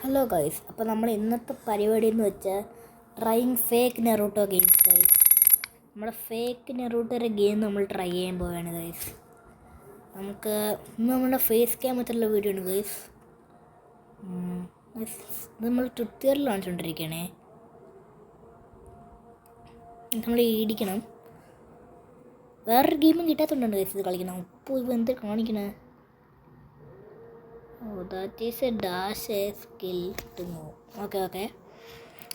Hello guys, അപ്പോൾ നമ്മൾ ഇന്നത്തെ പരിപാടി എന്ന് വെച്ചാൽ trying fake Naruto games guys. നമ്മുടെ ഫേക്ക് നെറൂട്ടോയുടെ ഗെയിം നമ്മൾ ട്രൈ ചെയ്യാൻ പോവുകയാണ് ഗൈസ്. നമുക്ക് ഇന്ന് നമ്മുടെ ഫേസ് ക്യാം വെച്ചുള്ള വീഡിയോ ആണ് ഗൈസ്. ഇത് നമ്മൾ ട്വിറ്ററിൽ കാണിച്ചുകൊണ്ടിരിക്കുകയാണേ. നമ്മൾ ഇടിക്കണം. വേറൊരു ഗെയിമും കിട്ടാത്തതുകൊണ്ടാണ് ഗൈസ് ഇത് കളിക്കണം. അപ്പോൾ ഇത് എന്ത് കാണിക്കണേ? That is a dash a skill to move. Okay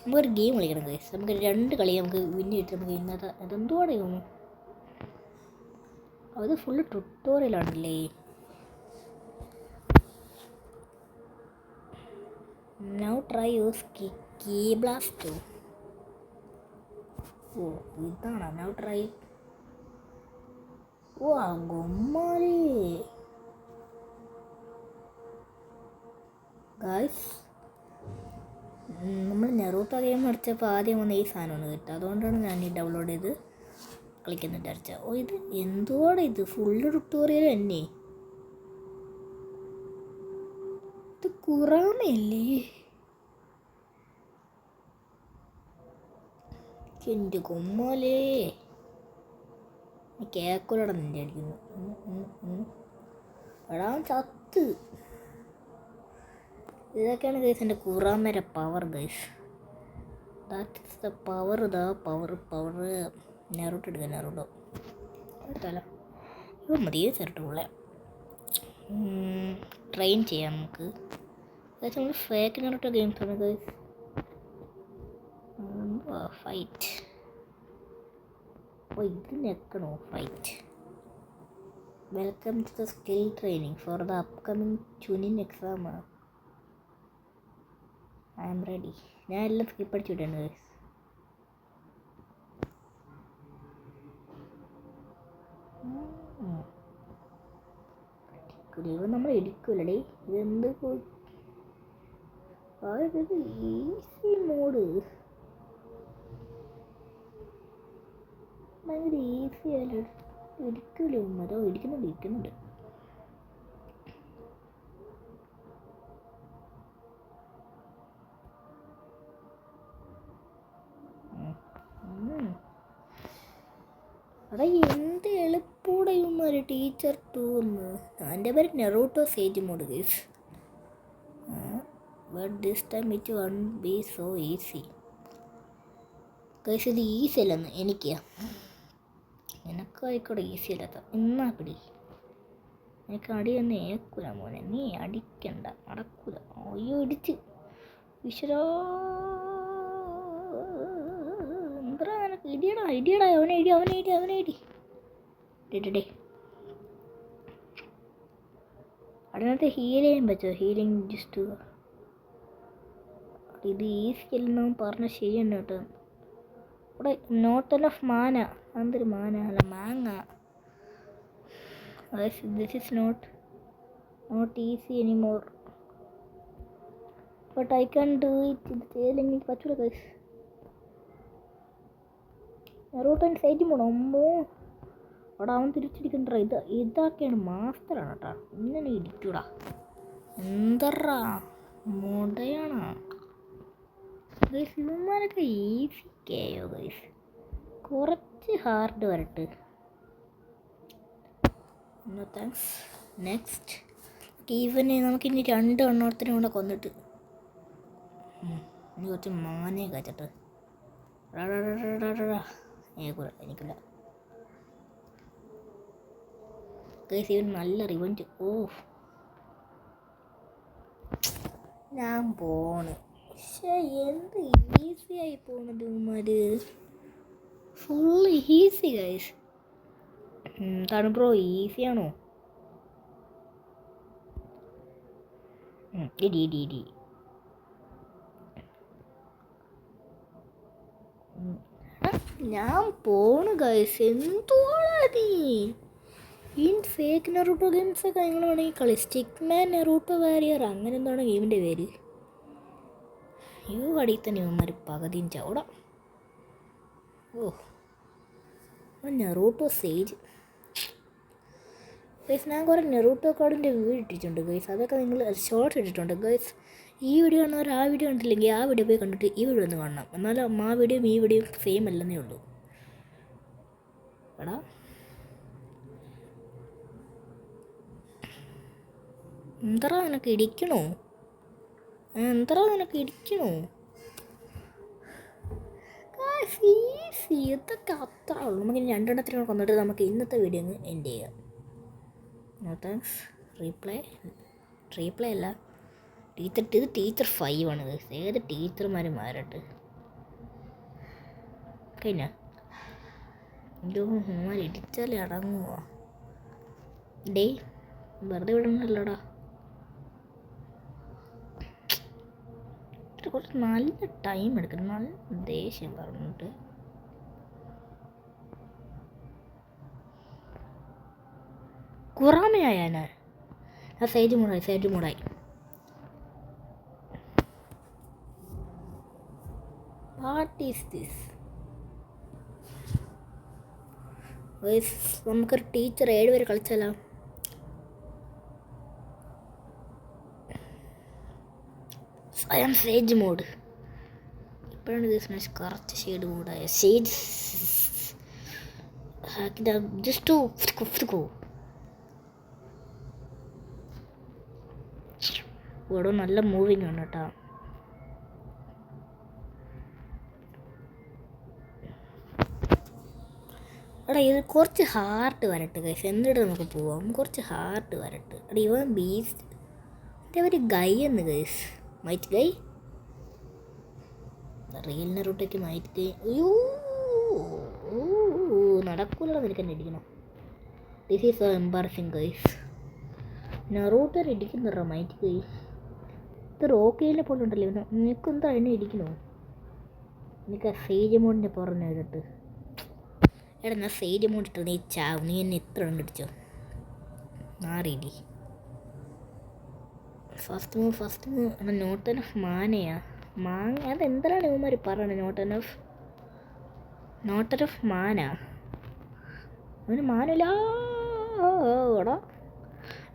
നമുക്കൊരു ഗെയിം കളിക്കണം ഗൈസ്. നമുക്ക് 2 കളി നമുക്ക് വിന്നിട്ട് നമുക്ക് ഇന്നത്തെ അതെന്തോടെ തോന്നും. അത് ഫുള്ള് ട്യൂട്ടോറിയലാണല്ലേ. Now try use key blast. ഇതാണ് നൗ ട്രൈ. ഗൊമ്മാലി ഗായ്സ്. നമ്മൾ നെറൂട്ടോ ഗെയിം അടിച്ചപ്പോൾ ആദ്യം വന്ന ഈ സാധനമാണ് കിട്ടുക. അതുകൊണ്ടാണ് ഞാൻ ഈ ഡൗൺലോഡ് ചെയ്ത് കളിക്കുന്നുണ്ട് അടിച്ച. ഇത് എന്തുവാണ് ഇത്? ഫുള്ള് ട്യൂട്ടോറിയൽ തന്നെ. ഇത് കുറാമയല്ലേ? എൻ്റെ കൊമ്മാലേ, കേക്കുലട നിൻ്റെ അടിക്കുന്നു. എടാ ചത്ത്. ഇതൊക്കെയാണ് ഗൈസ് എൻ്റെ കുറാമേരെ power guys. That is the power. Naruto എടുക്കുക. നെറൂട്ടോ എടുത്താലോ? ഇപ്പം മതി ചെറുട്ടുള്ള ട്രെയിൻ ചെയ്യാം നമുക്ക്. അതായത് നമ്മൾ ഫേക്ക് നെറൂട്ടോ ഗെയിംസ് ആണ് ഗൈസ്. ഫൈറ്റ്. ഇത് ഞെക്കണോ? Fight. Welcome to the skill training for the upcoming Chunin exam. I am ready. ഞാൻ എല്ലാം സ്കിപ്പ് അടിച്ചു വിട്ടാണ് ഗൈസ്. ഇവ നമ്മൾ ഇടിക്കൂലേ? ഇതെന്ത് ഇത് ഈസി മോഡ്. ഭയങ്കര ഈസി ആയാലും ഇടിക്കൂലേ? അതോ ഇടിക്കുന്നുണ്ട്. അതാ എന്ത് എളുപ്പൂടെ ഇവന്മാര് ടീച്ചർ ടൂർന്ന്. എൻ്റെ പേര് Naruto sage mode guys. But this time it won't be so easy guys. ഇത് ഈസി അല്ലെന്ന് എനിക്കായിക്കോട്ടെ ഈസി അല്ലാത്ത. എന്നാ പിടി. എനിക്ക് അടിയൊന്നും ഏക്കൂല മോനെ. നീ അടിക്കണ്ട, നടക്കൂല. അയ്യോ ഇടിച്ച് ഈശ്വരാ. എന്താ നിനക്ക്? ഇടിയടാ അവനെ ഇടി. അതിനകത്ത് ഹീൽ ചെയ്യാൻ പറ്റുമോ? Healing just. ഇത് ഈസി അല്ലെന്ന് പറഞ്ഞ ശരിയുണ്ട് കേട്ടോ. ഇവിടെ നോട്ട് എനഫ് മാന. എന്തൊരു മാന? അല്ല, മാങ്ങ. This is not easy anymore. But I can do it. ഇത് ചെയ്തില്ലെങ്കിൽ പറ്റൂല ഗൈസ്. നെറൂട്ടോൻ സൈറ്റ് പോണോ? അമ്മോ, അവിടെ അവൻ തിരിച്ചിരിക്കണ്ട. ഇതൊക്കെയാണ് മാസ്റ്ററാണ് കേട്ടോ. ഇങ്ങനെ ഇരിക്കൂടാ. എന്തറാ മുടയാണ് ഗൈസ്. ഇവന്മാരൊക്കെ ഈസി കേയോ ഗൈസ്. കുറച്ച് ഹാർഡ് വരട്ട്. No thanks. നെക്സ്റ്റ് ഈവന് നമുക്കിനി 2 എണ്ണത്തിനും കൂടെ കൊന്നിട്ട് ഇനി കുറച്ച് മാനയെ കാച്ചിട്ട് എനിക്കില്ല ഗൈസ്. ഇവൻ നല്ല റിവഞ്ച്. ഞാൻ പോണ്. പക്ഷേ എന്ത് ഈസി ആയി പോണത് ഇവന്മാര്. Full easy guys. എന്താണ് ബ്രോ, ഈസിയാണോ? ഇടി. ഞാൻ പോണ് ഗൈസ്. എന്തുവാണ് നീ ഈ ഫേക്ക് നെറൂട്ടോ ഗെയിംസ് ഒക്കെ നിങ്ങൾ വേണമെങ്കിൽ കളി. സ്റ്റിക്മാൻ നെറൂട്ടോ വാരിയർ അങ്ങനെ എന്താണ് ഗെയിമിൻ്റെ പേര്. അടിയിൽ തന്നെ ഇവന്മാർ പകുതിയും ചവിടാം. നെറൂട്ടോ സേജ് ഗൈസ്. ഞാൻ കുറേ നെറൂട്ടോ കാർഡിൻ്റെ വീഡിയോ ഇട്ടിട്ടുണ്ട് ഗൈസ്. അതൊക്കെ നിങ്ങൾ ഷോർട്സ് ഇട്ടിട്ടുണ്ട് ഗൈസ്. ഈ വീഡിയോ കാണുന്നവർ ആ വീഡിയോ കണ്ടില്ലെങ്കിൽ ആ വീഡിയോ പോയി കണ്ടിട്ട് ഈ വീഡിയോ ഒന്ന് കാണണം. എന്നാലും ആ വീഡിയോയും ഈ വീഡിയോയും സെയിം അല്ലെന്നേ ഉള്ളൂ. എടാ എന്തറാ നിനക്ക് ഇടിക്കണോ? ഇതൊക്കെ അത്ര ഉള്ളൂ. നമുക്ക് ഇനി 2 എണ്ണത്തിനോട് കൊന്നിട്ട് നമുക്ക് ഇന്നത്തെ വീഡിയോ ഒന്ന് എൻഡ് ചെയ്യാം. No thanks. റീപ്ലേ അല്ല ഇത് ടീച്ചർ 5 ആണ്. ഏത് ടീച്ചർമാരും മാറട്ടെ കഴിഞ്ഞ ഇടിച്ചാലേ അടങ്ങുക. ഡേ വെറുതെ വിടണല്ലോടാ. കുറച്ച് നല്ല ടൈം എടുക്കണം. നല്ല ദേഷ്യം പറഞ്ഞിട്ട് കുറാമയായാനാ സൈഡ് മൂടായി. What is this? നമുക്കൊരു ടീച്ചർ 7 വരെ കളിച്ചാലോ? I am sage mode. ഇപ്പോഴാണ് ഇത് കറക്റ്റ് ഷെയ്ഡ് മോഡായ സേജ്. ജസ്റ്റ് ഇവിടെ നല്ല മൂവിങ് ആണ് കേട്ടോ. എടാ ഇത് കുറച്ച് ഹാർട്ട് വരട്ടെ ഗൈസ്, എന്നിട്ട് നമുക്ക് പോവാം. കുറച്ച് ഹാർട്ട് വരട്ടെ. എടാ ഇവൻ ബീസ്റ്റ് ഒരു ഗൈ എന്ന് ഗൈസ്. മൈറ്റ് ഗൈ റിയൽ നെറൂട്ടോയ്ക്ക് മൈറ്റ് ഗൈ. അയ്യോ നടക്കൂലോ, നിനക്ക് തന്നെ ഇടിക്കണം. This is so embarrassing guys. നെറൂട്ടോ ഇടിക്കുന്നുണ്ടോ മൈറ്റ് ഗൈ? ഇത് റോക്കിയിലെ പോലെ ഉണ്ടല്ലോ ഇവന്. നിനക്കെന്താ എന്നെ ഇടിക്കണോ? എനിക്ക് ആ സേജ് മോഡിൻ്റെ പുറമെ എഴുതിട്ട്. എടാ ഞാൻ സേജ് മോഡിട്ട് നീ ചാവും. നീ എന്നെ എത്ര എണ്ണം ഇടിച്ചോ? മാറിയില്ലേ? ഫസ്റ്റ് മൂവ് എടാ നോട്ട് എനഫ് മാനയാ മാങ്ങ. അതെന്താണ് ഇവന്മാർ പറയണത്? നോട്ട് എനഫ് മാന. അവന് മാനില്ല.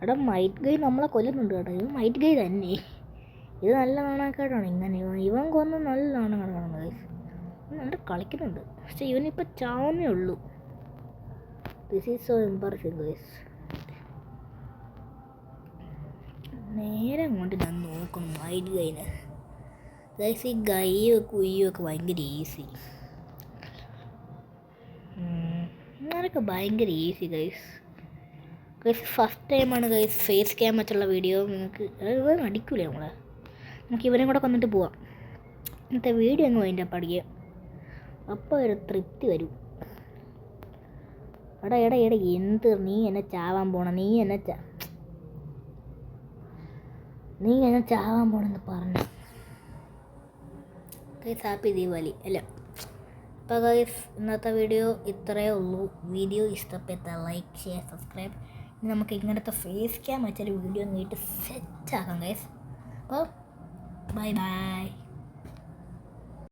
എടാ മൈറ്റ് ഗൈ നമ്മളെ കൊല്ലുന്നുണ്ട് കേട്ടോ. ഇത് മൈറ്റ് ഗൈ തന്നെ. ഇത് നല്ല നാണക്കേടാണ്. ഇങ്ങനെ ഇവൻ കൊന്ന് നല്ല നാണക്കേടാണ് ഗൈസ്. നല്ല കളിക്കുന്നുണ്ട്, പക്ഷെ ഇവനിപ്പോൾ ചാവുന്നേ ഉള്ളൂ. This is so embarrassing guys. നേരെ അങ്ങോട്ട് ഞാൻ നോക്കണം മൈറ്റ് ഗൈനെ ഗൈസ്. ഈ ഗൈയും കുയ്യും ഒക്കെ ഭയങ്കര ഈസി. അങ്ങനൊക്കെ ഭയങ്കര ഈസി ഗൈസ്. ഫസ്റ്റ് ടൈമാണ് ഗൈസ് ഫേസ് ക്യാം വെച്ചുള്ള വീഡിയോ. നിങ്ങൾക്ക് അടിക്കൂലേ നമ്മളെ? നമുക്ക് ഇവനെ കൂടെ കൊന്നിട്ട് പോവാം. ഇന്നത്തെ വീഡിയോ അങ്ങ് അതിൻ്റെ പഠിക്കുക. അപ്പോൾ ഒരു തൃപ്തി വരും. എടാ എന്ത് നീ എന്നെ ചാവാൻ പോണം? നീ എന്നെ ചാവാൻ പോണെന്ന് പറഞ്ഞു ഗൈസ്. ഹാപ്പി ദീപാവലി അല്ല. അപ്പോൾ ഗൈസ് ഇന്നത്തെ വീഡിയോ ഇത്രയേ ഉള്ളൂ. വീഡിയോ ഇഷ്ടപ്പെട്ടാൽ ലൈക്ക്, ഷെയർ, സബ്സ്ക്രൈബ്. ഇനി നമുക്ക് ഇങ്ങനത്തെ ഫേസ് ക്യാം വെച്ചൊരു വീഡിയോ നീട്ട് സെറ്റാക്കാം ഗൈസ്. അപ്പോൾ ബൈ.